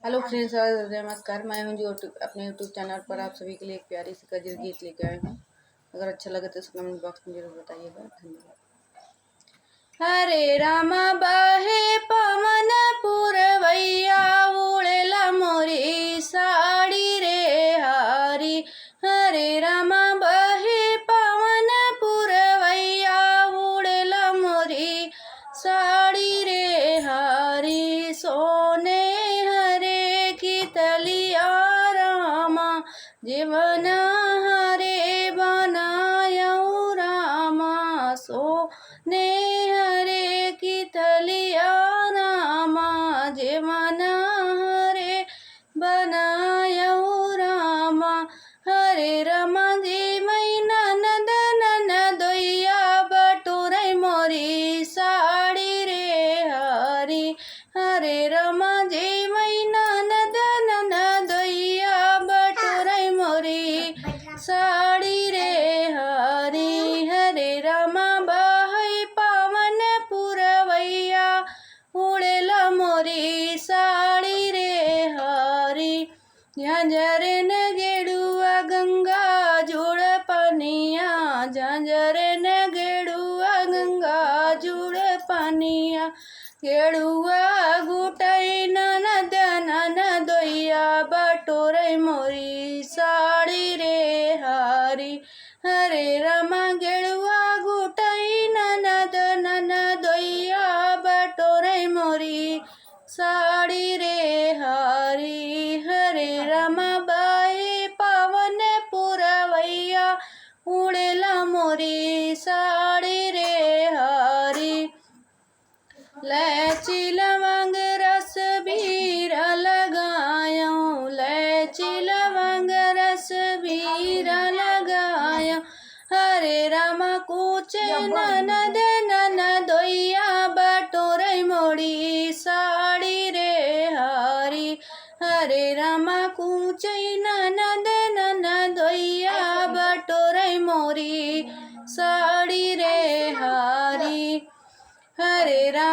Hello friends, नमस्कार। मैं हूं जो अपने यूट्यूब चैनल पर आप सभी के लिए एक प्यारी सी गजल गीत लेके आए हूँ। अगर अच्छा लगे तो इसे कमेंट बॉक्स में जरूर बताइएगा। धन्यवाद। हरे रामा बहे पवन पुरवैया, उड़ेला मोरी साड़ी रे हारी। हरे रामा बहे पवन पुरवैया, उड़ेला मोरी साड़ी रे हारी। सोने हरे की तलिया रामा, जीवन हरे बनायऊ रामा। सोने हरे की तलिया रामा, जीवन हरे बनायऊ रामा। हरे रमा जी मैना नंद ननदोइया, बटोरे मोरी साड़ी रे हरी। हरे रमा जी मैना नंद ननदोइया, बटोरे मोरी साड़ी रे हरी। हरे रमा बहै पावन पुरवैया, उड़ेला मोरी साड़ी रे हरी। झंझरे न गेड़ुआ गंगा जुड़ पनिया, झंझरे न गेड़ुआ गंगा जुड़ पनिया। गेड़ुआ गुटई ननद ननदोइया, बटोरे मोरी साड़ी रे हरी। हरे रमा गेड़ुआ गुटई ननद ननदोइया, बटोरे मोरी साड़ी रे हरी। हरे रमा बाई पवन पुरवैया, उड़ेला मोरी साड़ी रे हरी। लैची लवंग रस बीर लगायो, लैची लवंग रस बीर लगायो। हरे रामा कूचे ननद ननदोइया, बटोरे मोरी साड़ी रे हरी। हरे रामा कूचे ननद ननदोइया, बटोरे मोरी साड़ी रे हरी। हरे रामा